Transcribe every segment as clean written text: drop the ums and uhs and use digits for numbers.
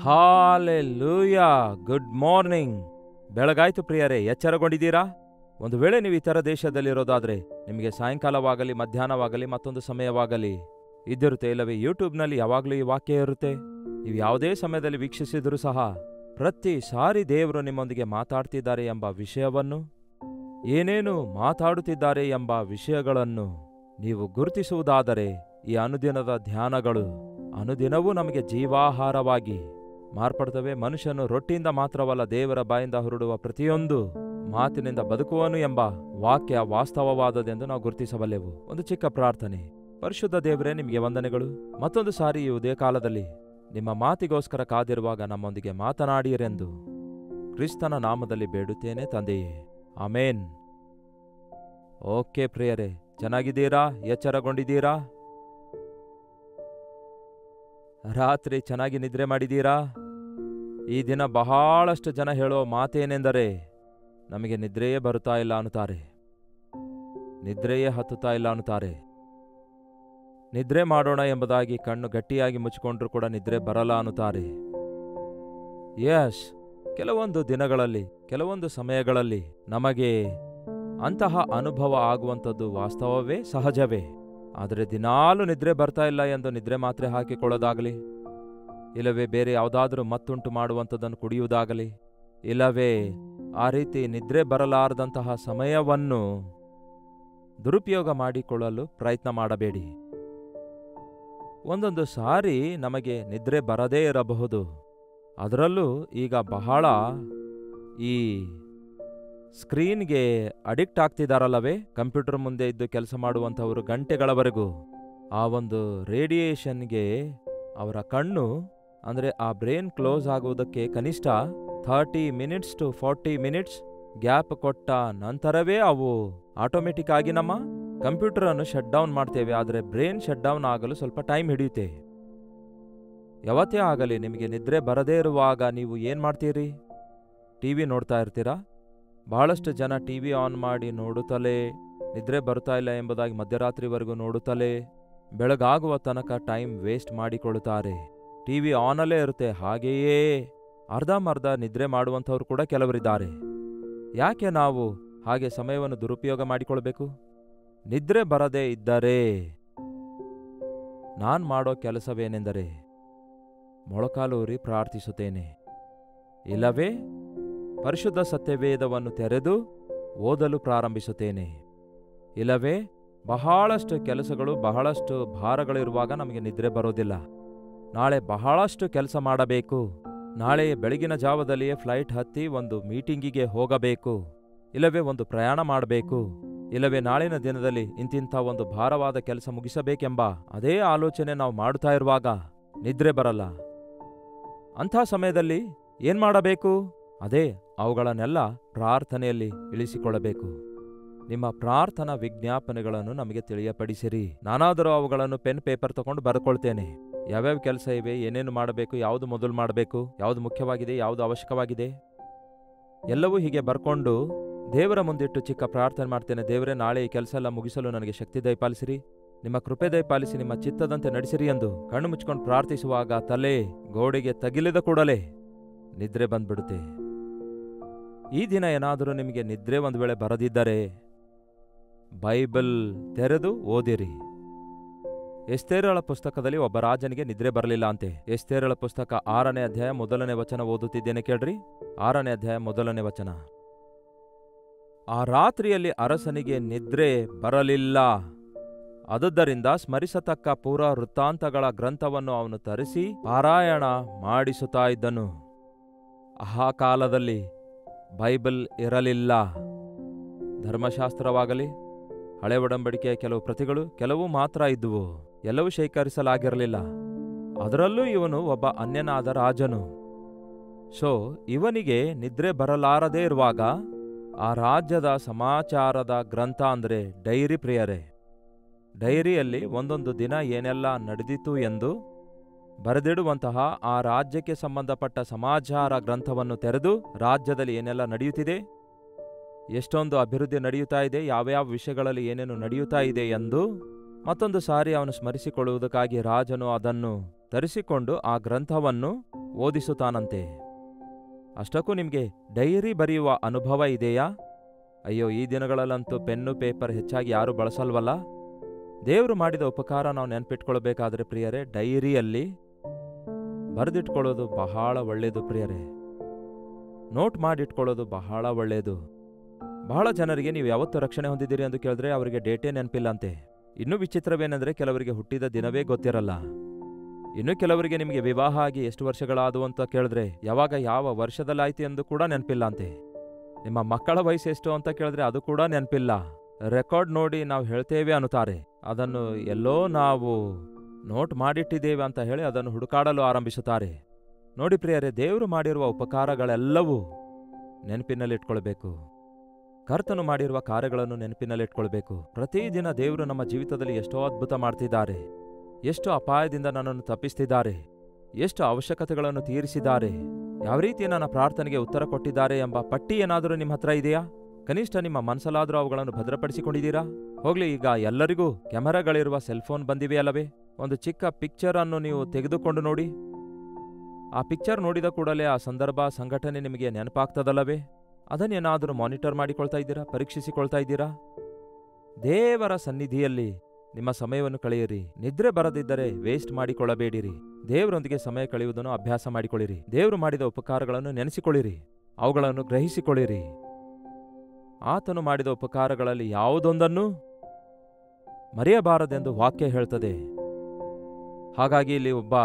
Hallelujah. Good morning. ಬೆಳಗಾಯ್ತು ಪ್ರಿಯರೇ, ಎಚ್ಚರಗೊಂಡಿದ್ದೀರಾ? ಒಂದು ವೇಳೆ ನೀವು ಇತರ ದೇಶದಲ್ಲಿರೋದಾದ್ರೆ ನಿಮಗೆ ಸಾಯಂಕಾಲವಾಗಲಿ, ಮಧ್ಯಾಹ್ನವಾಗಲಿ, ಮತ್ತೊಂದು ಸಮಯವಾಗಲಿ ಇದ್ದಿರುತ್ತೆ, ಇಲ್ಲವೇ ಯೂಟ್ಯೂಬ್ನಲ್ಲಿ ಯಾವಾಗಲೂ ಈ ವಾಕ್ಯ ಇರುತ್ತೆ. ನೀವು ಯಾವುದೇ ಸಮಯದಲ್ಲಿ ವೀಕ್ಷಿಸಿದರೂ ಸಹ ಪ್ರತಿ ಸಾರಿ ದೇವರು ನಿಮ್ಮೊಂದಿಗೆ ಮಾತಾಡ್ತಿದ್ದಾರೆ ಎಂಬ ವಿಷಯವನ್ನು, ಏನೇನು ಮಾತಾಡುತ್ತಿದ್ದಾರೆ ಎಂಬ ವಿಷಯಗಳನ್ನು ನೀವು ಗುರುತಿಸುವುದಾದರೆ ಈ ಅನುದಿನದ ಧ್ಯಾನಗಳು ಅನುದಿನವೂ ನಮಗೆ ಜೀವಾಹಾರವಾಗಿ ಮಾರ್ಪಡ್ತವೆ. ಮನುಷ್ಯನು ರೊಟ್ಟಿಯಿಂದ ಮಾತ್ರವಲ್ಲ, ದೇವರ ಬಾಯಿಂದ ಹೊರಡುವ ಪ್ರತಿಯೊಂದು ಮಾತಿನಿಂದ ಬದುಕುವನು ಎಂಬ ವಾಕ್ಯ ವಾಸ್ತವವಾದದೆಂದು ನಾವು ಗುರುತಿಸಬಲ್ಲೆವು. ಒಂದು ಚಿಕ್ಕ ಪ್ರಾರ್ಥನೆ. ಪರಿಶುದ್ಧ ದೇವರೇ, ನಿಮಗೆ ವಂದನೆಗಳು. ಮತ್ತೊಂದು ಸಾರಿ ಈ ಉದಯ ಕಾಲದಲ್ಲಿ ನಿಮ್ಮ ಮಾತಿಗೋಸ್ಕರ ಕಾದಿರುವಾಗ ನಮ್ಮೊಂದಿಗೆ ಮಾತನಾಡಿಯರೆಂದು ಕ್ರಿಸ್ತನ ನಾಮದಲ್ಲಿ ಬೇಡುತ್ತೇನೆ ತಂದೆಯೇ, ಆಮೇನ್. ಓಕೆ ಪ್ರಿಯರೇ, ಚೆನ್ನಾಗಿದ್ದೀರಾ? ಎಚ್ಚರಗೊಂಡಿದ್ದೀರಾ? ರಾತ್ರಿ ಚೆನ್ನಾಗಿ ನಿದ್ರೆ ಮಾಡಿದ್ದೀರಾ? ಈ ದಿನ ಬಹಳಷ್ಟು ಜನ ಹೇಳೋ ಮಾತೇನೆಂದರೆ, ನಮಗೆ ನಿದ್ರೆಯೇ ಬರುತ್ತಾ ಇಲ್ಲ ಅನ್ನುತ್ತಾರೆ, ನಿದ್ರೆಯೇ ಹತ್ತುತ್ತಾ ಇಲ್ಲ ಅನ್ನುತ್ತಾರೆ. ನಿದ್ರೆ ಮಾಡೋಣ ಎಂಬುದಾಗಿ ಕಣ್ಣು ಗಟ್ಟಿಯಾಗಿ ಮುಚ್ಚಿಕೊಂಡ್ರೂ ಕೂಡ ನಿದ್ರೆ ಬರಲ್ಲ ಅನ್ನುತ್ತಾರೆ. ಯಶ್, ಕೆಲವೊಂದು ದಿನಗಳಲ್ಲಿ, ಕೆಲವೊಂದು ಸಮಯಗಳಲ್ಲಿ ನಮಗೆ ಅಂತಹ ಅನುಭವ ಆಗುವಂಥದ್ದು ವಾಸ್ತವವೇ, ಸಹಜವೇ. ಆದರೆ ದಿನಾಲೂ ನಿದ್ರೆ ಬರ್ತಾ ಇಲ್ಲ ಎಂದು ನಿದ್ರೆ ಮಾತ್ರೆ ಹಾಕಿಕೊಳ್ಳೋದಾಗಲಿ, ಇಲ್ಲವೇ ಬೇರೆ ಯಾವುದಾದ್ರೂ ಮತ್ತುಂಟು ಮಾಡುವಂಥದ್ದನ್ನು ಕುಡಿಯುವುದಾಗಲಿ, ಇಲ್ಲವೇ ಆ ರೀತಿ ನಿದ್ರೆ ಬರಲಾರದಂತಹ ಸಮಯವನ್ನು ದುರುಪಯೋಗ ಮಾಡಿಕೊಳ್ಳಲು ಪ್ರಯತ್ನ ಮಾಡಬೇಡಿ. ಒಂದೊಂದು ಸಾರಿ ನಮಗೆ ನಿದ್ರೆ ಬರದೇ ಇರಬಹುದು. ಅದರಲ್ಲೂ ಈಗ ಬಹಳ ಈ ಸ್ಕ್ರೀನ್ಗೆ ಅಡಿಕ್ಟ್ ಆಗ್ತಿದಾರಲ್ಲವೇ, ಕಂಪ್ಯೂಟರ್ ಮುಂದೆ ಇದ್ದು ಕೆಲಸ ಮಾಡುವಂಥವರು ಗಂಟೆಗಳವರೆಗೂ ಆ ಒಂದು ರೇಡಿಯೇಷನ್ಗೆ ಅವರ ಕಣ್ಣು, ಅಂದರೆ ಆ ಬ್ರೈನ್ ಕ್ಲೋಸ್ ಆಗುವುದಕ್ಕೆ ಕನಿಷ್ಠ 30 ಮಿನಿಟ್ಸ್ ಟು 40 ಮಿನಿಟ್ಸ್ ಗ್ಯಾಪ್ ಕೊಟ್ಟ ನಂತರವೇ ಅವು ಆಟೋಮೆಟಿಕ್ ಆಗಿ ನಮ್ಮ ಕಂಪ್ಯೂಟರನ್ನು ಶಟ್ ಡೌನ್ ಮಾಡ್ತೇವೆ. ಆದರೆ ಬ್ರೈನ್ ಶಟ್ ಡೌನ್ ಆಗಲು ಸ್ವಲ್ಪ ಟೈಮ್ ಹಿಡಿಯುತ್ತೆ. ಯಾವತ್ತೇ ಆಗಲಿ ನಿಮಗೆ ನಿದ್ರೆ ಬರದೇ ಇರುವಾಗ ನೀವು ಏನು ಮಾಡ್ತೀರಿ? ಟಿವಿ ನೋಡ್ತಾ ಇರ್ತೀರಾ? ಬಹಳಷ್ಟು ಜನ ಟಿವಿ ಆನ್ ಮಾಡಿ ನೋಡುತ್ತಲೇ ನಿದ್ರೆ ಬರ್ತಾ ಇಲ್ಲ ಎಂಬುದಾಗಿ ಮಧ್ಯರಾತ್ರಿವರೆಗೂ ನೋಡುತ್ತಲೇ ಬೆಳಗಾಗುವ ತನಕ ಟೈಮ್ ವೇಸ್ಟ್ ಮಾಡಿಕೊಳ್ಳುತ್ತಾರೆ. ಟಿವಿ ಆನಲ್ಲೇ ಇರುತ್ತೆ, ಹಾಗೆಯೇ ಅರ್ಧಂಬರ್ಧ ನಿದ್ರೆ ಮಾಡುವಂಥವ್ರು ಕೂಡ ಕೆಲವರಿದ್ದಾರೆ. ಯಾಕೆ ನಾವು ಹಾಗೆ ಸಮಯವನ್ನು ದುರುಪಯೋಗ ಮಾಡಿಕೊಳ್ಬೇಕು? ನಿದ್ರೆ ಬರದೇ ಇದ್ದರೆ ನಾನು ಮಾಡೋ ಕೆಲಸವೇನೆಂದರೆ ಮೊಳಕಾಲೂರಿ ಪ್ರಾರ್ಥಿಸುತ್ತೇನೆ, ಇಲ್ಲವೇ ಪರಿಶುದ್ಧ ಸತ್ಯವೇದವನ್ನು ತೆರೆದು ಓದಲು ಪ್ರಾರಂಭಿಸುತ್ತೇನೆ, ಇಲ್ಲವೇ ಬಹಳಷ್ಟು ಕೆಲಸಗಳು, ಬಹಳಷ್ಟು ಭಾರಗಳಿರುವಾಗ ನಮಗೆ ನಿದ್ರೆ ಬರೋದಿಲ್ಲ. ನಾಳೆ ಬಹಳಷ್ಟು ಕೆಲಸ ಮಾಡಬೇಕು, ನಾಳೆ ಬೆಳಗಿನ ಜಾವದಲ್ಲಿಯೇ ಫ್ಲೈಟ್ ಹತ್ತಿ ಒಂದು ಮೀಟಿಂಗಿಗೆ ಹೋಗಬೇಕು, ಇಲ್ಲವೇ ಒಂದು ಪ್ರಯಾಣ ಮಾಡಬೇಕು, ಇಲ್ಲವೇ ನಾಳಿನ ದಿನದಲ್ಲಿ ಇಂತಿಂಥ ಒಂದು ಭಾರವಾದ ಕೆಲಸ ಮುಗಿಸಬೇಕೆಂಬ ಅದೇ ಆಲೋಚನೆ ನಾವು ಮಾಡುತ್ತಾ ಇರುವಾಗ ನಿದ್ರೆ ಬರಲ್ಲ. ಅಂಥ ಸಮಯದಲ್ಲಿ ಏನ್ ಮಾಡಬೇಕು? ಅದೇ ಅವುಗಳನ್ನೆಲ್ಲ ಪ್ರಾರ್ಥನೆಯಲ್ಲಿ ಇಳಿಸಿಕೊಳ್ಳಬೇಕು. ನಿಮ್ಮ ಪ್ರಾರ್ಥನಾ ವಿಜ್ಞಾಪನೆಗಳನ್ನು ನಮಗೆ ತಿಳಿಯಪಡಿಸಿರಿ. ನಾನಾದರೂ ಅವುಗಳನ್ನು ಪೆನ್ ಪೇಪರ್ ತಗೊಂಡು ಬರ್ಕೊಳ್ತೇನೆ. ಯಾವ್ಯಾವ ಕೆಲಸ ಇವೆ, ಏನೇನು ಮಾಡಬೇಕು, ಯಾವುದು ಮೊದಲು ಮಾಡಬೇಕು, ಯಾವುದು ಮುಖ್ಯವಾಗಿದೆ, ಯಾವುದು ಅವಶ್ಯಕವಾಗಿದೆ, ಎಲ್ಲವೂ ಹೀಗೆ ಬರ್ಕೊಂಡು ದೇವರ ಮುಂದಿಟ್ಟು ಚಿಕ್ಕ ಪ್ರಾರ್ಥನೆ ಮಾಡ್ತೇನೆ. ದೇವರೇ, ನಾಳೆ ಈ ಕೆಲಸ ಎಲ್ಲ ಮುಗಿಸಲು ನನಗೆ ಶಕ್ತಿ ದಯಪಾಲಿಸಿರಿ, ನಿಮ್ಮ ಕೃಪೆ ದಯಪಾಲಿಸಿ, ನಿಮ್ಮ ಚಿತ್ತದಂತೆ ನಡೆಸಿರಿ ಎಂದು ಕಣ್ಣು ಮುಚ್ಕೊಂಡು ಪ್ರಾರ್ಥಿಸುವಾಗ ತಲೆ ಗೋಡೆಗೆ ತಗಿಲಿದ ಕೂಡಲೇ ನಿದ್ರೆ ಬಂದ್ಬಿಡುತ್ತೆ. ಈ ದಿನ ಏನಾದರೂ ನಿಮಗೆ ನಿದ್ರೆ ಒಂದು ವೇಳೆ ಬರದಿದ್ದರೆ ಬೈಬಲ್ ತೆರೆದು ಓದಿರಿ. ಎಸ್ತೇರಳ ಪುಸ್ತಕದಲ್ಲಿ ಒಬ್ಬ ರಾಜನಿಗೆ ನಿದ್ರೆ ಬರಲಿಲ್ಲ ಅಂತೆ. ಎಸ್ತೇರಳ ಪುಸ್ತಕ 6ನೇ ಅಧ್ಯಾಯ 1ನೇ ವಚನ ಓದುತ್ತಿದ್ದೇನೆ, ಕೇಳ್ರಿ. 6ನೇ ಅಧ್ಯಾಯ 1ನೇ ವಚನ. ಆ ರಾತ್ರಿಯಲ್ಲಿ ಅರಸನಿಗೆ ನಿದ್ರೆ ಬರಲಿಲ್ಲ. ಆದುದರಿಂದ ಸ್ಮರಿಸತಕ್ಕ ಪೂರ್ವ ವೃತ್ತಾಂತಗಳ ಗ್ರಂಥವನ್ನು ಅವನು ತರಿಸಿ ಪಾರಾಯಣ ಮಾಡಿಸುತ್ತಾ ಇದ್ದನು. ಆ ಕಾಲದಲ್ಲಿ ಬೈಬಲ್ ಇರಲಿಲ್ಲ. ಧರ್ಮಶಾಸ್ತ್ರವಾಗಲಿ, ಹಳೆ ಒಡಂಬಡಿಕೆಯ ಕೆಲವು ಪ್ರತಿಗಳು ಕೆಲವು ಮಾತ್ರ ಇದ್ದುವು, ಎಲ್ಲವೂ ಶೇಖರಿಸಲಾಗಿರಲಿಲ್ಲ. ಅದರಲ್ಲೂ ಇವನು ಒಬ್ಬ ಅನ್ಯನಾದ ರಾಜನು. ಸೊ ಇವನಿಗೆ ನಿದ್ರೆ ಬರಲಾರದೇ ಇರುವಾಗ ಆ ರಾಜ್ಯದ ಸಮಾಚಾರದ ಗ್ರಂಥ ಅಂದರೆ ಡೈರಿ, ಪ್ರಿಯರೇ, ಡೈರಿಯಲ್ಲಿ ಒಂದೊಂದು ದಿನ ಏನೆಲ್ಲ ನಡೆದಿತು ಎಂದು ಬರೆದಿಡುವಂತಹ ಆ ರಾಜ್ಯಕ್ಕೆ ಸಂಬಂಧಪಟ್ಟ ಸಮಾಚಾರ ಗ್ರಂಥವನ್ನು ತೆರೆದು ರಾಜ್ಯದಲ್ಲಿ ಏನೆಲ್ಲ ನಡೆಯುತ್ತಿದೆ, ಎಷ್ಟೊಂದು ಅಭಿವೃದ್ಧಿ ನಡೆಯುತ್ತಾ ಇದೆ, ಯಾವ್ಯಾವ ವಿಷಯಗಳಲ್ಲಿ ಏನೇನು ನಡೆಯುತ್ತಾ ಇದೆ ಎಂದು ಮತ್ತೊಂದು ಸಾರಿ ಅವನು ಸ್ಮರಿಸಿಕೊಳ್ಳುವುದಕ್ಕಾಗಿ ರಾಜನು ಅದನ್ನು ತರಿಸಿಕೊಂಡು ಆ ಗ್ರಂಥವನ್ನು ಓದಿಸುತ್ತಾನಂತೆ. ಅಷ್ಟಕ್ಕೂ ನಿಮಗೆ ಡೈರಿ ಬರೆಯುವ ಅನುಭವ ಇದೆಯಾ? ಅಯ್ಯೋ, ಈ ದಿನಗಳಲ್ಲಂತೂ ಪೆನ್ನು ಪೇಪರ್ ಹೆಚ್ಚಾಗಿ ಯಾರೂ ಬಳಸಲ್ವಲ್ಲ. ದೇವರು ಮಾಡಿದ ಉಪಕಾರ ನಾವು ನೆನಪಿಟ್ಕೊಳ್ಬೇಕಾದ್ರೆ ಪ್ರಿಯರೇ, ಡೈರಿಯಲ್ಲಿ ಬರೆದಿಟ್ಕೊಳ್ಳೋದು ಬಹಳ ಒಳ್ಳೆಯದು ಪ್ರಿಯರೇ. ನೋಟ್ ಮಾಡಿಟ್ಕೊಳ್ಳೋದು ಬಹಳ ಒಳ್ಳೆಯದು. ಬಹಳ ಜನರಿಗೆ ನೀವು ಯಾವತ್ತು ರಕ್ಷಣೆ ಹೊಂದಿದ್ದೀರಿ ಎಂದು ಕೇಳಿದ್ರೆ ಅವರಿಗೆ ಡೇಟೇ ನೆನಪಿಲ್ಲಂತೆ. ಇನ್ನೂ ವಿಚಿತ್ರವೇನೆಂದರೆ ಕೆಲವರಿಗೆ ಹುಟ್ಟಿದ ದಿನವೇ ಗೊತ್ತಿರಲ್ಲ. ಇನ್ನು ಕೆಲವರಿಗೆ ನಿಮಗೆ ವಿವಾಹ ಆಗಿ ಎಷ್ಟು ವರ್ಷಗಳಾದವು ಅಂತ ಕೇಳಿದ್ರೆ ಯಾವಾಗ ಯಾವ ವರ್ಷದಲ್ಲಾಯ್ತು ಎಂದು ಕೂಡ ನೆನಪಿಲ್ಲ ಅಂತೆ. ನಿಮ್ಮ ಮಕ್ಕಳ ವಯಸ್ಸು ಎಷ್ಟು ಅಂತ ಕೇಳಿದ್ರೆ ಅದು ಕೂಡ ನೆನಪಿಲ್ಲ. ರೆಕಾರ್ಡ್ ನೋಡಿ ನಾವು ಹೇಳ್ತೇವೆ ಅನ್ನುತ್ತಾರೆ. ಅದನ್ನು ಎಲ್ಲೋ ನಾವು ನೋಟ್ ಮಾಡಿಟ್ಟಿದ್ದೇವೆ ಅಂತ ಹೇಳಿ ಅದನ್ನು ಹುಡುಕಾಡಲು ಆರಂಭಿಸುತ್ತಾರೆ. ನೋಡಿ ಪ್ರಿಯರೇ, ದೇವರು ಮಾಡಿರುವ ಉಪಕಾರಗಳೆಲ್ಲವೂ ನೆನಪಿನಲ್ಲಿಟ್ಕೊಳ್ಬೇಕು. ಕರ್ತನು ಮಾಡಿರುವ ಕಾರ್ಯಗಳನ್ನು ನೆನಪಿನಲ್ಲಿಟ್ಕೊಳ್ಬೇಕು. ಪ್ರತಿದಿನ ದೇವರು ನಮ್ಮ ಜೀವಿತದಲ್ಲಿ ಎಷ್ಟೋ ಅದ್ಭುತ ಮಾಡ್ತಿದ್ದಾರೆ. ಎಷ್ಟು ಅಪಾಯದಿಂದ ನನ್ನನ್ನು ತಪ್ಪಿಸ್ತಿದ್ದಾರೆ, ಎಷ್ಟು ಅವಶ್ಯಕತೆಗಳನ್ನು ತೀರಿಸಿದ್ದಾರೆ, ಯಾವ ರೀತಿ ನನ್ನ ಪ್ರಾರ್ಥನೆಗೆ ಉತ್ತರ ಕೊಟ್ಟಿದ್ದಾರೆ ಎಂಬ ಪಟ್ಟಿ ಏನಾದರೂ ನಿಮ್ಮ ಹತ್ರ ಇದೆಯಾ? ಕನಿಷ್ಠ ನಿಮ್ಮ ಮನಸ್ಸಲ್ಲಾದರೂ ಅವುಗಳನ್ನು ಭದ್ರಪಡಿಸಿಕೊಂಡಿದ್ದೀರಾ? ಹೋಗ್ಲಿ, ಈಗ ಎಲ್ಲರಿಗೂ ಕ್ಯಾಮೆರಾಗಳಿರುವ ಸೆಲ್ಫೋನ್ ಬಂದಿವೆಯಲ್ಲವೇ? ಒಂದು ಚಿಕ್ಕ ಪಿಕ್ಚರ್ ಅನ್ನು ನೀವು ತೆಗೆದುಕೊಂಡು ನೋಡಿ. ಆ ಪಿಕ್ಚರ್ ನೋಡಿದ ಕೂಡಲೇ ಆ ಸಂದರ್ಭ, ಸಂಘಟನೆ ನಿಮಗೆ ನೆನಪಾಗ್ತದಲ್ಲವೇ? ಅದನ್ನೇನಾದರೂ ಮಾನಿಟರ್ ಮಾಡಿಕೊಳ್ತಾ ಇದ್ದೀರಾ? ಪರೀಕ್ಷಿಸಿಕೊಳ್ತಾ ಇದ್ದೀರಾ? ದೇವರ ಸನ್ನಿಧಿಯಲ್ಲಿ ನಿಮ್ಮ ಸಮಯವನ್ನು ಕಳೆಯಿರಿ. ನಿದ್ರೆ ಬರದಿದ್ದರೆ ವೇಸ್ಟ್ ಮಾಡಿಕೊಳ್ಳಬೇಡಿರಿ. ದೇವರೊಂದಿಗೆ ಸಮಯ ಕಳೆಯುವುದನ್ನು ಅಭ್ಯಾಸ ಮಾಡಿಕೊಳ್ಳಿರಿ. ದೇವರು ಮಾಡಿದ ಉಪಕಾರಗಳನ್ನು ನೆನೆಸಿಕೊಳ್ಳಿರಿ, ಅವುಗಳನ್ನು ಗ್ರಹಿಸಿಕೊಳ್ಳಿರಿ. ಆತನು ಮಾಡಿದ ಉಪಕಾರಗಳಲ್ಲಿ ಯಾವುದೊಂದನ್ನು ಮರೆಯಬಾರದೆಂದು ವಾಕ್ಯ ಹೇಳ್ತದೆ. ಹಾಗಾಗಿ ಇಲ್ಲಿ ಒಬ್ಬ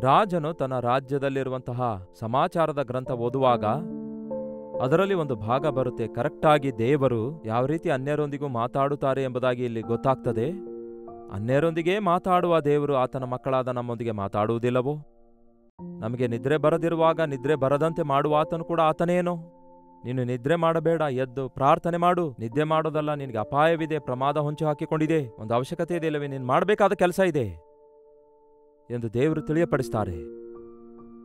ರಾಜನು ತನ್ನ ರಾಜ್ಯದಲ್ಲಿರುವಂತಹ ಸಮಾಚಾರದ ಗ್ರಂಥ ಓದುವಾಗ ಅದರಲ್ಲಿ ಒಂದು ಭಾಗ ಬರುತ್ತೆ. ಕರೆಕ್ಟಾಗಿ ದೇವರು ಯಾವ ರೀತಿ ಅನ್ಯರೊಂದಿಗೂ ಮಾತಾಡುತ್ತಾರೆ ಎಂಬುದಾಗಿ ಇಲ್ಲಿ ಗೊತ್ತಾಗ್ತದೆ. ಅನ್ಯರೊಂದಿಗೆ ಮಾತಾಡುವ ದೇವರು ಆತನ ಮಕ್ಕಳಾದ ನಮ್ಮೊಂದಿಗೆ ಮಾತಾಡುವುದಿಲ್ಲವೋ? ನಮಗೆ ನಿದ್ರೆ ಬರದಿರುವಾಗ ನಿದ್ರೆ ಬರದಂತೆ ಮಾಡುವ ಆತನು ಕೂಡ ಆತನೇನೋ? ನೀನು ನಿದ್ರೆ ಮಾಡಬೇಡ, ಎದ್ದು ಪ್ರಾರ್ಥನೆ ಮಾಡು. ನಿದ್ದೆ ಮಾಡೋದಲ್ಲ, ನಿನಗೆ ಅಪಾಯವಿದೆ, ಪ್ರಮಾದ ಹೊಂಚು ಹಾಕಿಕೊಂಡಿದೆ, ಒಂದು ಅವಶ್ಯಕತೆ ಇದೆ, ಇಲ್ಲವೇ ನೀನು ಮಾಡಬೇಕಾದ ಕೆಲಸ ಇದೆ ಎಂದು ದೇವರು ತಿಳಿಯಪಡಿಸ್ತಾರೆ.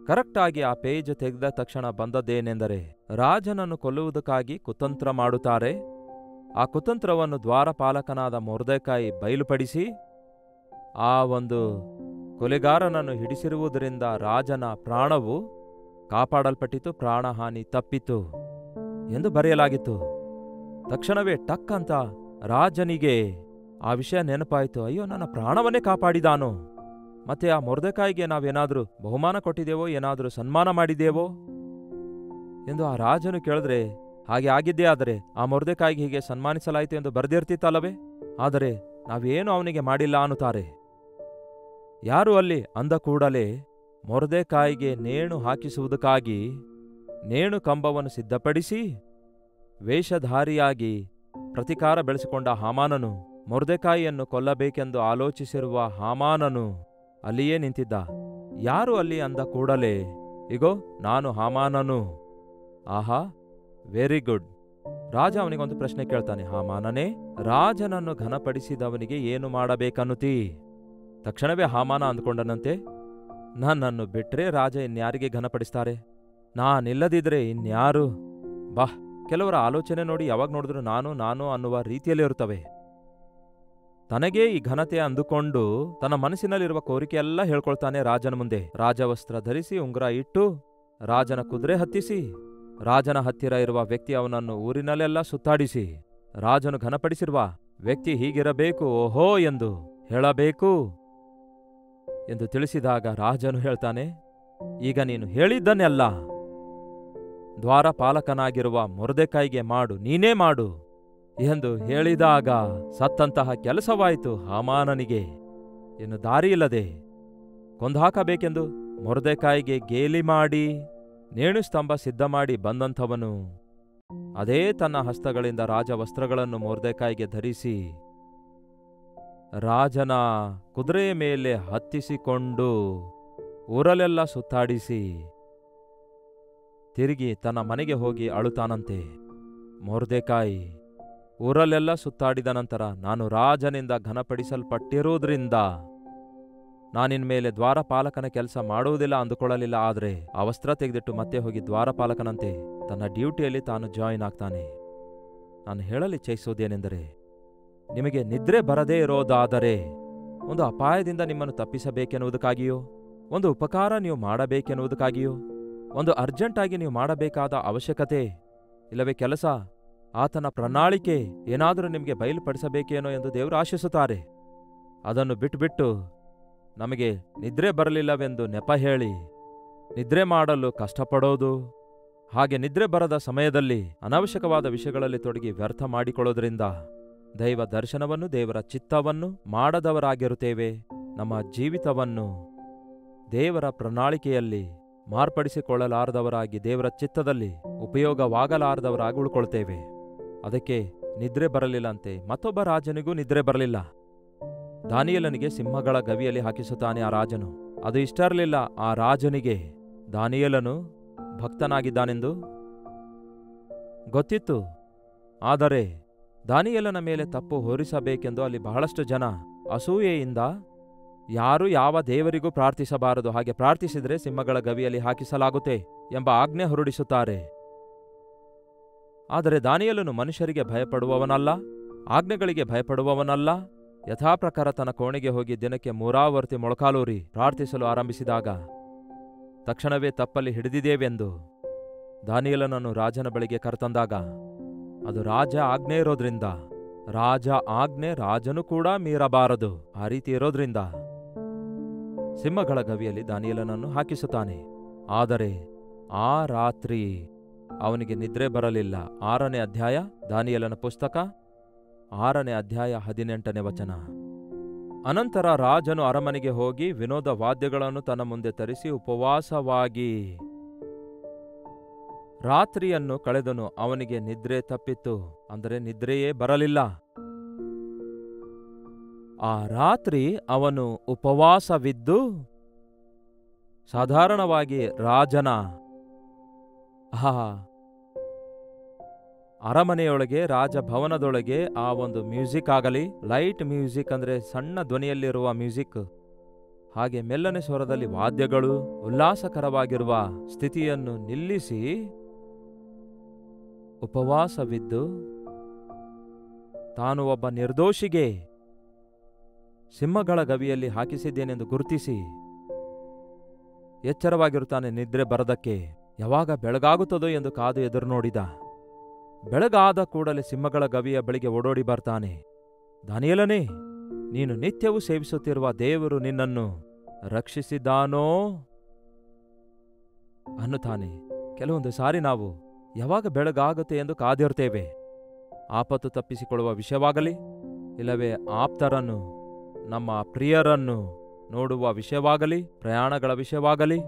ಕರೆಕ್ಟಾಗಿ ಆ ಪೇಜ್ ತೆಗೆದ ತಕ್ಷಣ ಬಂದದ್ದೇನೆಂದರೆ, ರಾಜನನ್ನು ಕೊಲ್ಲುವುದಕ್ಕಾಗಿ ಕುತಂತ್ರ ಮಾಡುತ್ತಾರೆ. ಆ ಕುತಂತ್ರವನ್ನು ದ್ವಾರಪಾಲಕನಾದ ಮೊರ್ದೆಕಾಯಿ ಬಯಲುಪಡಿಸಿ ಆ ಒಂದು ಕೊಲೆಗಾರನನ್ನು ಹಿಡಿಸಿರುವುದರಿಂದ ರಾಜನ ಪ್ರಾಣವು ಕಾಪಾಡಲ್ಪಟ್ಟಿತು, ಪ್ರಾಣಹಾನಿ ತಪ್ಪಿತು ಎಂದು ಬರೆಯಲಾಗಿತ್ತು. ತಕ್ಷಣವೇ ಟಕ್ ಅಂತ ರಾಜನಿಗೆ ಆ ವಿಷಯ ನೆನಪಾಯಿತು. ಅಯ್ಯೋ, ನನ್ನ ಪ್ರಾಣವನ್ನೇ ಕಾಪಾಡಿದಾನು. ಮತ್ತೆ ಆ ಮೊರ್ದೆಕಾಯಿಗೆ ನಾವೇನಾದರೂ ಬಹುಮಾನ ಕೊಟ್ಟಿದ್ದೇವೋ, ಏನಾದರೂ ಸನ್ಮಾನ ಮಾಡಿದ್ದೇವೋ ಎಂದು ಆ ರಾಜನು ಕೇಳಿದ್ರೆ, ಹಾಗೆ ಆಗಿದ್ದೇ ಆದರೆ ಆ ಮೊರ್ದೆಕಾಯಿಗೆ ಹೀಗೆ ಸನ್ಮಾನಿಸಲಾಯಿತು ಎಂದು ಬರೆದಿರ್ತಿತ್ತಲ್ಲವೇ? ಆದರೆ ನಾವೇನು ಅವನಿಗೆ ಮಾಡಿಲ್ಲ ಅನ್ನುತ್ತಾರೆ. ಯಾರು ಅಲ್ಲಿ ಅಂದ ಕೂಡಲೇ ಮೊರ್ದೆಕಾಯಿಗೆ ನೇಣು ಹಾಕಿಸುವುದಕ್ಕಾಗಿ ನೇಣು ಕಂಬವನ್ನು ಸಿದ್ಧಪಡಿಸಿ ವೇಷಧಾರಿಯಾಗಿ ಪ್ರತಿಕಾರ ಬೆಳೆಸಿಕೊಂಡ ಹಾಮಾನನು, ಮೊರ್ದೆಕಾಯಿಯನ್ನು ಕೊಲ್ಲಬೇಕೆಂದು ಆಲೋಚಿಸಿರುವ ಹಾಮಾನನು ಅಲ್ಲಿಯೇ ನಿಂತಿದ್ದ. ಯಾರು ಅಲ್ಲಿ ಅಂದ ಕೂಡಲೇ, ಇಗೋ ನಾನು ಹಾಮಾನನು. ಆಹಾ, ವೆರಿ ಗುಡ್. ರಾಜ ಅವನಿಗೊಂದು ಪ್ರಶ್ನೆ ಕೇಳ್ತಾನೆ, ಹಾಮಾನನೇ, ರಾಜನನ್ನು ಘನಪಡಿಸಿದವನಿಗೆ ಏನು ಮಾಡಬೇಕನ್ನುತ್ತೀ? ತಕ್ಷಣವೇ ಹಾಮಾನ ಅಂದ್ಕೊಂಡನಂತೆ, ನನ್ನನ್ನು ಬಿಟ್ರೆ ರಾಜ ಇನ್ಯಾರಿಗೆ ಘನಪಡಿಸ್ತಾರೆ? ನಾನಿಲ್ಲದಿದ್ರೆ ಇನ್ಯಾರು? ಬಾ, ಕೆಲವರ ಆಲೋಚನೆ ನೋಡಿ ಯಾವಾಗ ನೋಡಿದ್ರು ನಾನು ನಾನು ಅನ್ನುವ ರೀತಿಯಲ್ಲಿ ಇರುತ್ತವೆ. ತನಗೇ ಈ ಘನತೆ ಅಂದುಕೊಂಡು ತನ್ನ ಮನಸ್ಸಿನಲ್ಲಿರುವ ಕೋರಿಕೆಯೆಲ್ಲ ಹೇಳ್ಕೊಳ್ತಾನೆ ರಾಜನ ಮುಂದೆ. ರಾಜವಸ್ತ್ರ ಧರಿಸಿ ಉಂಗುರ ಇಟ್ಟು ರಾಜನ ಕುದುರೆ ಹತ್ತಿಸಿ ರಾಜನ ಹತ್ತಿರ ಇರುವ ವ್ಯಕ್ತಿ ಅವನನ್ನು ಊರಿನಲ್ಲೆಲ್ಲ ಸುತ್ತಾಡಿಸಿ ರಾಜನು ಘನಪಡಿಸಿರುವ ವ್ಯಕ್ತಿ ಹೀಗಿರಬೇಕು, ಓಹೋ ಎಂದು ಹೇಳಬೇಕು ಎಂದು ತಿಳಿಸಿದಾಗ ರಾಜನು ಹೇಳ್ತಾನೆ, ಈಗ ನೀನು ಹೇಳಿದ್ದನ್ನೆಲ್ಲ ದ್ವಾರಪಾಲಕನಾಗಿರುವ ಮೊರ್ದೆಕಾಯಿಗೆ ಮಾಡು, ನೀನೇ ಮಾಡು ಎಂದು ಹೇಳಿದಾಗ ಸತ್ತಂತಹ ಕೆಲಸವಾಯಿತು ಹಾಮಾನನಿಗೆ. ಇನ್ನು ದಾರಿಯಿಲ್ಲದೆ ಕೊಂದಾಕಬೇಕೆಂದು ಮೊರ್ದೆಕಾಯಿಗೆ ಗೇಲಿ ಮಾಡಿ ನೇಣು ಸ್ತಂಭ ಸಿದ್ಧ ಮಾಡಿ ಬಂದಂಥವನು ಅದೇ ತನ್ನ ಹಸ್ತಗಳಿಂದ ರಾಜವಸ್ತ್ರಗಳನ್ನು ಮೊರ್ದೆಕಾಯಿಗೆ ಧರಿಸಿ ರಾಜನ ಕುದುರೆಯ ಮೇಲೆ ಹತ್ತಿಸಿಕೊಂಡು ಊರಲ್ಲೆಲ್ಲ ಸುತ್ತಾಡಿಸಿ ತಿರುಗಿ ತನ್ನ ಮನೆಗೆ ಹೋಗಿ ಅಳುತ್ತಾನಂತೆ. ಮೊರ್ದೆಕಾಯಿ ಊರಲ್ಲೆಲ್ಲ ಸುತ್ತಾಡಿದ ನಂತರ, ನಾನು ರಾಜನಿಂದ ಘನಪಡಿಸಲ್ಪಟ್ಟಿರುವುದರಿಂದ ನಾನಿನ್ಮೇಲೆ ದ್ವಾರಪಾಲಕನ ಕೆಲಸ ಮಾಡುವುದಿಲ್ಲ ಅಂದುಕೊಳ್ಳಲಿಲ್ಲ. ಆದರೆ ಆ ವಸ್ತ್ರ ತೆಗೆದಿಟ್ಟು ಮತ್ತೆ ಹೋಗಿ ದ್ವಾರಪಾಲಕನಂತೆ ತನ್ನ ಡ್ಯೂಟಿಯಲ್ಲಿ ತಾನು ಜಾಯಿನ್ ಆಗ್ತಾನೆ. ನಾನು ಹೇಳಲಿಚ್ಛಿಸುವುದೇನೆಂದರೆ, ನಿಮಗೆ ನಿದ್ರೆ ಬರದೇ ಇರೋದಾದರೆ ಒಂದು ಅಪಾಯದಿಂದ ನಿಮ್ಮನ್ನು ತಪ್ಪಿಸಬೇಕೆನ್ನುವುದಕ್ಕಾಗಿಯೋ ಒಂದು ಉಪಕಾರ ನೀವು ಮಾಡಬೇಕೆನ್ನುವುದಕ್ಕಾಗಿಯೋ, ಒಂದು ಅರ್ಜೆಂಟಾಗಿ ನೀವು ಮಾಡಬೇಕಾದ ಅವಶ್ಯಕತೆ ಇಲ್ಲವೇ ಕೆಲಸ, ಆತನ ಪ್ರಣಾಳಿಕೆ ಏನಾದರೂ ನಿಮಗೆ ಬಯಲುಪಡಿಸಬೇಕೇನೋ ಎಂದು ದೇವರು ಆಶಿಸುತ್ತಾರೆ. ಅದನ್ನು ಬಿಟ್ಟುಬಿಟ್ಟು ನಮಗೆ ನಿದ್ರೆ ಬರಲಿಲ್ಲವೆಂದು ನೆಪ ಹೇಳಿ ನಿದ್ರೆ ಮಾಡಲು ಕಷ್ಟಪಡೋದು, ಹಾಗೆ ನಿದ್ರೆ ಬರದ ಸಮಯದಲ್ಲಿ ಅನಾವಶ್ಯಕವಾದ ವಿಷಯಗಳಲ್ಲಿ ತೊಡಗಿ ವ್ಯರ್ಥ ಮಾಡಿಕೊಳ್ಳೋದ್ರಿಂದ ದೈವ ದರ್ಶನವನ್ನು, ದೇವರ ಚಿತ್ತವನ್ನು ಮಾಡದವರಾಗಿರುತ್ತೇವೆ. ನಮ್ಮ ಜೀವಿತವನ್ನು ದೇವರ ಪ್ರಣಾಳಿಕೆಯಲ್ಲಿ ಮಾರ್ಪಡಿಸಿಕೊಳ್ಳಲಾರದವರಾಗಿ, ದೇವರ ಚಿತ್ತದಲ್ಲಿ ಉಪಯೋಗವಾಗಲಾರದವರಾಗಿ ಉಳ್ಕೊಳ್ತೇವೆ. ಅದಕ್ಕೆ ನಿದ್ರೆ ಬರಲಿಲ್ಲಂತೆ. ಮತ್ತೊಬ್ಬ ರಾಜನಿಗೂ ನಿದ್ರೆ ಬರಲಿಲ್ಲ. ದಾನಿಯೇಲನಿಗೆ ಸಿಂಹಗಳ ಗವಿಯಲ್ಲಿ ಹಾಕಿಸುತ್ತಾನೆ ಆ ರಾಜನು. ಅದು ಇಷ್ಟ ಇರಲಿಲ್ಲ ಆ ರಾಜನಿಗೆ. ದಾನಿಯೇಲನು ಭಕ್ತನಾಗಿದ್ದಾನೆಂದು ಗೊತ್ತಿತ್ತು. ಆದರೆ ದಾನಿಯೇಲನ ಮೇಲೆ ತಪ್ಪು ಹೊರಿಸಬೇಕೆಂದು ಅಲ್ಲಿ ಬಹಳಷ್ಟು ಜನ ಅಸೂಯೆಯಿಂದ ಯಾರೂ ಯಾವ ದೇವರಿಗೂ ಪ್ರಾರ್ಥಿಸಬಾರದು, ಹಾಗೆ ಪ್ರಾರ್ಥಿಸಿದರೆ ಸಿಂಹಗಳ ಗವಿಯಲ್ಲಿ ಹಾಕಿಸಲಾಗುತ್ತೆ ಎಂಬ ಆಜ್ಞೆ ಹೊರಡಿಸುತ್ತಾರೆ. ಆದರೆ ದಾನಿಯೇಲನು ಮನುಷ್ಯರಿಗೆ ಭಯಪಡುವವನಲ್ಲ, ಆಜ್ಞೆಗಳಿಗೆ ಭಯಪಡುವವನಲ್ಲ. ಯಥಾಪ್ರಕಾರ ತನ್ನ ಕೋಣೆಗೆ ಹೋಗಿ ದಿನಕ್ಕೆ 3 ವರ್ತಿ ಮೊಳಕಾಲೂರಿ ಪ್ರಾರ್ಥಿಸಲು ಆರಂಭಿಸಿದಾಗ ತಕ್ಷಣವೇ ತಪ್ಪಲ್ಲಿ ಹಿಡಿದಿದ್ದೇವೆಂದು ದಾನಿಯೇಲನನ್ನು ರಾಜನ ಬಳಿಗೆ ಕರೆತಂದಾಗ, ಅದು ರಾಜ ಆಜ್ಞೆ ಇರೋದ್ರಿಂದ, ರಾಜ ಆಜ್ಞೆ ರಾಜನು ಕೂಡ ಮೀರಬಾರದು, ಆ ರೀತಿ ಇರೋದ್ರಿಂದ ಸಿಂಹಗಳ ಗವಿಯಲ್ಲಿ ದಾನಿಯೇಲನನ್ನು ಹಾಕಿಸುತ್ತಾನೆ. ಆದರೆ ಆ ರಾತ್ರಿ ಅವನಿಗೆ ನಿದ್ರೆ ಬರಲಿಲ್ಲ. 6ನೇ ಅಧ್ಯಾಯ ದಾನಿಯೇಲನ ಪುಸ್ತಕ, 6ನೇ ಅಧ್ಯಾಯ 18ನೇ ವಚನ. ಅನಂತರ ರಾಜನು ಅರಮನೆಗೆ ಹೋಗಿ ವಿನೋದ ವಾದ್ಯಗಳನ್ನು ತನ್ನ ಮುಂದೆ ತರಿಸಿ ಉಪವಾಸವಾಗಿ ರಾತ್ರಿಯನ್ನು ಕಳೆದನು. ಅವನಿಗೆ ನಿದ್ರೆ ತಪ್ಪಿತ್ತು, ಅಂದರೆ ನಿದ್ರೆಯೇ ಬರಲಿಲ್ಲ. ಆ ರಾತ್ರಿ ಅವನು ಉಪವಾಸವಿದ್ದು, ಸಾಧಾರಣವಾಗಿ ರಾಜನ ಅರಮನೆಯೊಳಗೆ, ರಾಜಭವನದೊಳಗೆ ಆ ಒಂದು ಮ್ಯೂಸಿಕ್ ಆಗಲಿ, ಲೈಟ್ ಮ್ಯೂಸಿಕ್ ಅಂದರೆ ಸಣ್ಣ ಧ್ವನಿಯಲ್ಲಿರುವ ಮ್ಯೂಸಿಕ್, ಹಾಗೆ ಮೆಲ್ಲನೆ ಸ್ವರದಲ್ಲಿ ವಾದ್ಯಗಳು, ಉಲ್ಲಾಸಕರವಾಗಿರುವ ಸ್ಥಿತಿಯನ್ನು ನಿಲ್ಲಿಸಿ ಉಪವಾಸವಿದ್ದು ತಾನು ಒಬ್ಬ ನಿರ್ದೋಷಿಗೆ ಸಿಂಹಗಳ ಗವಿಯಲ್ಲಿ ಹಾಕಿಸಿದ್ದೇನೆಂದು ಗುರುತಿಸಿ ಎಚ್ಚರವಾಗಿರುತ್ತಾನೆ. ನಿದ್ರೆ ಬರದಕ್ಕೆ ಯಾವಾಗ ಬೆಳಗಾಗುತ್ತದೋ ಎಂದು ಕಾದು ಎದುರು ನೋಡಿದ. ಬೆಳಗಾದ ಕೂಡಲೇ ಸಿಂಹಗಳ ಗವಿಯ ಬಳಿಗೆ ಓಡೋಡಿ ಬರ್ತಾನೆ. ದಾನಿಯೇಲನೇ, ನೀನು ನಿತ್ಯವೂ ಸೇವಿಸುತ್ತಿರುವ ದೇವರು ನಿನ್ನನ್ನು ರಕ್ಷಿಸಿದ್ದಾನೋ ಅನ್ನುತ್ತಾನೆ. ಕೆಲವೊಂದು ಸಾರಿ ನಾವು ಯಾವಾಗ ಬೆಳಗಾಗುತ್ತೆ ಎಂದು ಕಾದಿರ್ತೇವೆ. ಆಪತ್ತು ತಪ್ಪಿಸಿಕೊಳ್ಳುವ ವಿಷಯವಾಗಲಿ, ಇಲ್ಲವೇ ಆಪ್ತರನ್ನು, ನಮ್ಮ ಪ್ರಿಯರನ್ನು ನೋಡುವ ವಿಷಯವಾಗಲಿ, ಪ್ರಯಾಣಗಳ ವಿಷಯವಾಗಲಿ,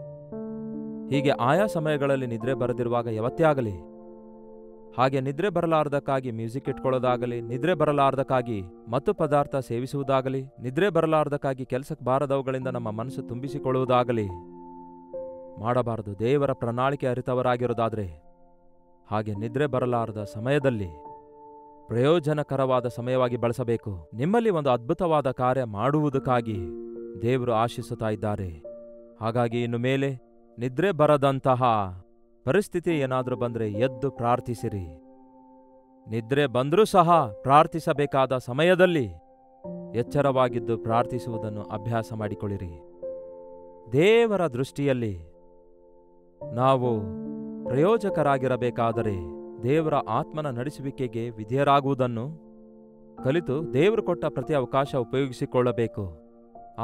ಹೀಗೆ ಆಯಾ ಸಮಯಗಳಲ್ಲಿ ನಿದ್ರೆ ಬರದಿರುವಾಗ ಯಾವತ್ತೇ ಆಗಲಿ, ಹಾಗೆ ನಿದ್ರೆ ಬರಲಾರ್ದಕ್ಕಾಗಿ ಮ್ಯೂಸಿಕ್ ಇಟ್ಕೊಳ್ಳೋದಾಗಲಿ, ನಿದ್ರೆ ಬರಲಾರ್ದಕ್ಕಾಗಿ ಮತ್ತು ಪದಾರ್ಥ ಸೇವಿಸುವುದಾಗಲಿ, ನಿದ್ರೆ ಬರಲಾರ್ದಕ್ಕಾಗಿ ಕೆಲಸಕ್ಕೆ ಬಾರದವುಗಳಿಂದ ನಮ್ಮ ಮನಸ್ಸು ತುಂಬಿಸಿಕೊಳ್ಳುವುದಾಗಲಿ ಮಾಡಬಾರದು. ದೇವರ ಪ್ರಣಾಳಿಕೆ ಅರಿತವರಾಗಿರೋದಾದರೆ ಹಾಗೆ ನಿದ್ರೆ ಬರಲಾರದ ಸಮಯದಲ್ಲಿ ಪ್ರಯೋಜನಕರವಾದ ಸಮಯವಾಗಿ ಬಳಸಬೇಕು. ನಿಮ್ಮಲ್ಲಿ ಒಂದು ಅದ್ಭುತವಾದ ಕಾರ್ಯ ಮಾಡುವುದಕ್ಕಾಗಿ ದೇವರು ಆಶಿಸುತ್ತಾ ಇದ್ದಾರೆ. ಹಾಗಾಗಿ ಇನ್ನು ಮೇಲೆ ನಿದ್ರೆ ಬರದಂತಹ ಪರಿಸ್ಥಿತಿ ಏನಾದರೂ ಬಂದರೆ ಎದ್ದು ಪ್ರಾರ್ಥಿಸಿರಿ. ನಿದ್ರೆ ಬಂದರೂ ಸಹ ಪ್ರಾರ್ಥಿಸಬೇಕಾದ ಸಮಯದಲ್ಲಿ ಎಚ್ಚರವಾಗಿದ್ದು ಪ್ರಾರ್ಥಿಸುವುದನ್ನು ಅಭ್ಯಾಸ ಮಾಡಿಕೊಳ್ಳಿರಿ. ದೇವರ ದೃಷ್ಟಿಯಲ್ಲಿ ನಾವು ಪ್ರಯೋಜಕರಾಗಿರಬೇಕಾದರೆ ದೇವರ ಆತ್ಮನ ನಡೆಸುವಿಕೆಗೆ ವಿಧೇಯರಾಗುವುದನ್ನು ಕಲಿತು ದೇವರು ಕೊಟ್ಟ ಪ್ರತಿ ಅವಕಾಶ ಉಪಯೋಗಿಸಿಕೊಳ್ಳಬೇಕು.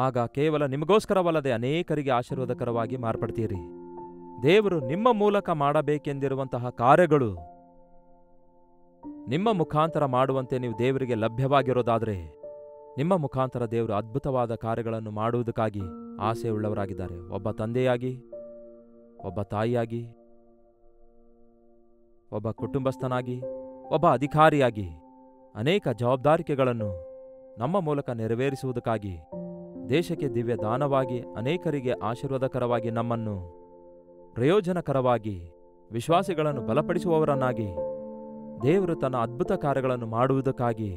ಆಗ ಕೇವಲ ನಿಮಗೋಸ್ಕರವಲ್ಲದೆ ಅನೇಕರಿಗೆ ಆಶೀರ್ವಾದಕರವಾಗಿ ಮಾರ್ಪಡ್ತೀರಿ. ದೇವರು ನಿಮ್ಮ ಮೂಲಕ ಮಾಡಬೇಕೆಂದಿರುವಂತಹ ಕಾರ್ಯಗಳು ನಿಮ್ಮ ಮುಖಾಂತರ ಮಾಡುವಂತೆ ನೀವು ದೇವರಿಗೆ ಲಭ್ಯವಾಗಿರೋದಾದರೆ ನಿಮ್ಮ ಮುಖಾಂತರ ದೇವರು ಅದ್ಭುತವಾದ ಕಾರ್ಯಗಳನ್ನು ಮಾಡುವುದಕ್ಕಾಗಿ ಆಸೆಯುಳ್ಳವರಾಗಿದ್ದಾರೆ. ಒಬ್ಬ ತಂದೆಯಾಗಿ, ಒಬ್ಬ ತಾಯಿಯಾಗಿ, ಒಬ್ಬ ಕುಟುಂಬಸ್ಥನಾಗಿ, ಒಬ್ಬ ಅಧಿಕಾರಿಯಾಗಿ ಅನೇಕ ಜವಾಬ್ದಾರಿಕೆಗಳನ್ನು ನಮ್ಮ ಮೂಲಕ ನೆರವೇರಿಸುವುದಕ್ಕಾಗಿ ದೇಶಕ್ಕೆ ದಿವ್ಯ ದಾನವಾಗಿ, ಅನೇಕರಿಗೆ ಆಶೀರ್ವಾದಕರವಾಗಿ, ನಮ್ಮನ್ನು ಪ್ರಯೋಜನಕರವಾಗಿ, ವಿಶ್ವಾಸಿಗಳನ್ನು ಬಲಪಡಿಸುವವರನ್ನಾಗಿ ದೇವರು ತನ್ನ ಅದ್ಭುತ ಕಾರ್ಯಗಳನ್ನು ಮಾಡುವುದಕ್ಕಾಗಿ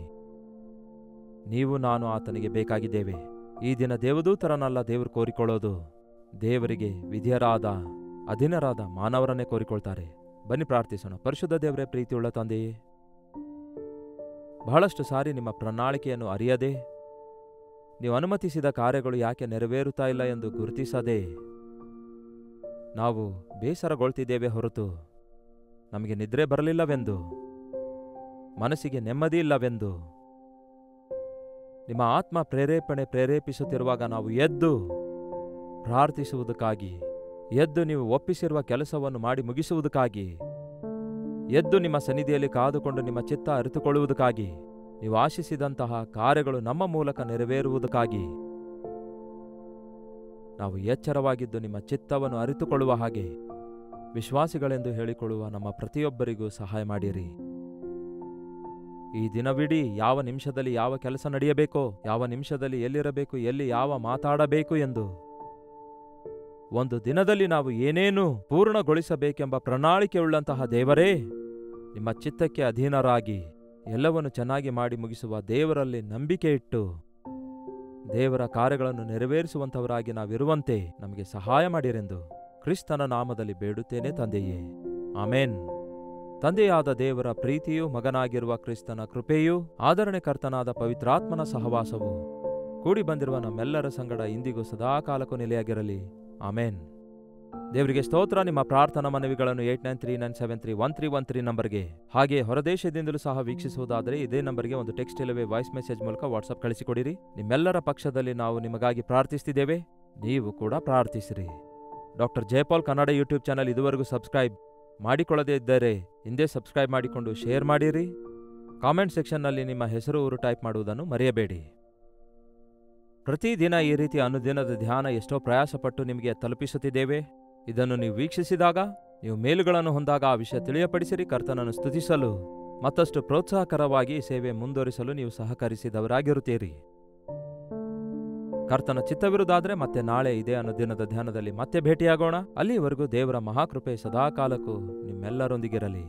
ನೀವು ನಾನು ಆತನಿಗೆ ಬೇಕಾಗಿದ್ದೇವೆ. ಈ ದಿನ ದೇವದೂತರನ್ನೆಲ್ಲ ದೇವರು ಕೋರಿಕೊಳ್ಳೋದು ದೇವರಿಗೆ ವಿಧಿಯರಾದ, ಅಧೀನರಾದ ಮಾನವರನ್ನೇ ಕೋರಿಕೊಳ್ತಾರೆ. ಬನ್ನಿ ಪ್ರಾರ್ಥಿಸೋಣ. ಪರಿಶುದ್ಧ ದೇವರೇ, ಪ್ರೀತಿಯುಳ್ಳ ತಂದೆಯೇ, ಬಹಳಷ್ಟು ಸಾರಿ ನಿಮ್ಮ ಪ್ರಣಾಳಿಕೆಯನ್ನು ಅರಿಯದೆ ನೀವು ಅನುಮತಿಸಿದ ಕಾರ್ಯಗಳು ಯಾಕೆ ನೆರವೇರುತ್ತಾ ಇಲ್ಲ ಎಂದು ಗುರುತಿಸದೆ ನಾವು ಬೇಸರಗೊಳ್ತಿದ್ದೇವೆ ಹೊರತು ನಮಗೆ ನಿದ್ರೆ ಬರಲಿಲ್ಲವೆಂದು, ಮನಸ್ಸಿಗೆ ನೆಮ್ಮದಿ ಇಲ್ಲವೆಂದು ನಿಮ್ಮ ಆತ್ಮ ಪ್ರೇರೇಪಿಸುತ್ತಿರುವಾಗ ನಾವು ಎದ್ದು ಪ್ರಾರ್ಥಿಸುವುದಕ್ಕಾಗಿ, ಎದ್ದು ನೀವು ಒಪ್ಪಿಸಿರುವ ಕೆಲಸವನ್ನು ಮಾಡಿ ಮುಗಿಸುವುದಕ್ಕಾಗಿ, ಎದ್ದು ನಿಮ್ಮ ಸನ್ನಿಧಿಯಲ್ಲಿ ಕಾದುಕೊಂಡು ನಿಮ್ಮ ಚಿತ್ತ ಅರಿತುಕೊಳ್ಳುವುದಕ್ಕಾಗಿ, ನೀವು ಆಶಿಸಿದಂತಹ ಕಾರ್ಯಗಳು ನಮ್ಮ ಮೂಲಕ ನೆರವೇರುವುದಕ್ಕಾಗಿ ನಾವು ಎಚ್ಚರವಾಗಿದ್ದು ನಿಮ್ಮ ಚಿತ್ತವನ್ನು ಅರಿತುಕೊಳ್ಳುವ ಹಾಗೆ ವಿಶ್ವಾಸಿಗಳೆಂದು ಹೇಳಿಕೊಳ್ಳುವ ನಮ್ಮ ಪ್ರತಿಯೊಬ್ಬರಿಗೂ ಸಹಾಯ ಮಾಡಿರಿ. ಈ ದಿನವಿಡೀ ಯಾವ ನಿಮಿಷದಲ್ಲಿ ಯಾವ ಕೆಲಸ ನಡೆಯಬೇಕೋ, ಯಾವ ನಿಮಿಷದಲ್ಲಿ ಎಲ್ಲಿರಬೇಕು, ಎಲ್ಲಿ ಯಾವ ಮಾತಾಡಬೇಕು ಎಂದು, ಒಂದು ದಿನದಲ್ಲಿ ನಾವು ಏನೇನು ಪೂರ್ಣಗೊಳಿಸಬೇಕೆಂಬ ಪ್ರಣಾಳಿಕೆಯುಳ್ಳಂತಹ ದೇವರೇ, ನಿಮ್ಮ ಚಿತ್ತಕ್ಕೆ ಅಧೀನರಾಗಿ ಎಲ್ಲವನ್ನು ಚೆನ್ನಾಗಿ ಮಾಡಿ ಮುಗಿಸುವ ದೇವರಲ್ಲಿ ನಂಬಿಕೆ ಇಟ್ಟು ದೇವರ ಕಾರ್ಯಗಳನ್ನು ನೆರವೇರಿಸುವಂಥವರಾಗಿ ನಾವಿರುವಂತೆ ನಮಗೆ ಸಹಾಯ ಮಾಡಿರೆಂದು ಕ್ರಿಸ್ತನ ನಾಮದಲ್ಲಿ ಬೇಡುತ್ತೇನೆ ತಂದೆಯೇ, ಆಮೇನ್. ತಂದೆಯಾದ ದೇವರ ಪ್ರೀತಿಯೂ ಮಗನಾಗಿರುವ ಕ್ರಿಸ್ತನ ಕೃಪೆಯೂ ಆದರಣೆಕರ್ತನಾದ ಪವಿತ್ರಾತ್ಮನ ಸಹವಾಸವು ಕೂಡಿ ಬಂದಿರುವ ನಮ್ಮೆಲ್ಲರ ಸಂಗಡ ಇಂದಿಗೂ ಸದಾಕಾಲಕ್ಕೂ ನೆಲೆಯಾಗಿರಲಿ, ಆಮೇನ್. ದೇವರಿಗೆ ಸ್ತೋತ್ರ. ನಿಮ್ಮ ಪ್ರಾರ್ಥನಾ ಮನವಿಗಳನ್ನು 8939731313 ನಂಬರ್ಗೆ, ಹಾಗೆ ಹೊರದೇಶದಿಂದಲೂ ಸಹ ವೀಕ್ಷಿಸುವುದಾದರೆ ಇದೇ ನಂಬರ್ಗೆ ಒಂದು ಟೆಕ್ಸ್ಟ್ ಇಲ್ಲವೇ ವಾಯ್ಸ್ ಮೆಸೇಜ್ ಮೂಲಕ ವಾಟ್ಸಪ್ ಕಳಿಸಿಕೊಡಿರಿ. ನಿಮ್ಮೆಲ್ಲರ ಪಕ್ಷದಲ್ಲಿ ನಾವು ನಿಮಗಾಗಿ ಪ್ರಾರ್ಥಿಸ್ತಿದ್ದೇವೆ, ನೀವು ಕೂಡ ಪ್ರಾರ್ಥಿಸಿರಿ. Doctor Jayapal Kannada YouTube channel ಇದುವರೆಗೂ ಸಬ್ಸ್ಕ್ರೈಬ್ ಮಾಡಿಕೊಳ್ಳದೇ ಇದ್ದರೆ ಹಿಂದೆ ಸಬ್ಸ್ಕ್ರೈಬ್ ಮಾಡಿಕೊಂಡು ಶೇರ್ ಮಾಡಿರಿ. ಕಾಮೆಂಟ್ ಸೆಕ್ಷನ್ನಲ್ಲಿ ನಿಮ್ಮ ಹೆಸರು ಊರು ಟೈಪ್ ಮಾಡುವುದನ್ನು ಮರೆಯಬೇಡಿ. ಪ್ರತಿದಿನ ಈ ರೀತಿಯ ಅನುದಿನದ ಧ್ಯಾನ ಎಷ್ಟೋ ಪ್ರಯಾಸಪಟ್ಟು ನಿಮಗೆ ತಲುಪಿಸುತ್ತಿದ್ದೇವೆ. ಇದನ್ನು ನೀವು ವೀಕ್ಷಿಸಿದಾಗ, ನೀವು ಮೇಲುಗಳನ್ನು ಹೊಂದಾಗ ಆ ವಿಷಯ ತಿಳಿಯಪಡಿಸಿರಿ. ಕರ್ತನನ್ನು ಸ್ತುತಿಸಲು ಮತ್ತಷ್ಟು ಪ್ರೋತ್ಸಾಹಕರವಾಗಿ ಸೇವೆ ಮುಂದುವರಿಸಲು ನೀವು ಸಹಕರಿಸಿದವರಾಗಿರುತ್ತೀರಿ. ಕರ್ತನ ಚಿತ್ತವಿರುವುದಾದರೆ ಮತ್ತೆ ನಾಳೆ ಇದೇ ಅನುದಿನದ ಧ್ಯಾನದಲ್ಲಿ ಮತ್ತೆ ಭೇಟಿಯಾಗೋಣ. ಅಲ್ಲಿವರೆಗೂ ದೇವರ ಮಹಾಕೃಪೆ ಸದಾಕಾಲಕ್ಕೂ ನಿಮ್ಮೆಲ್ಲರೊಂದಿಗಿರಲಿ.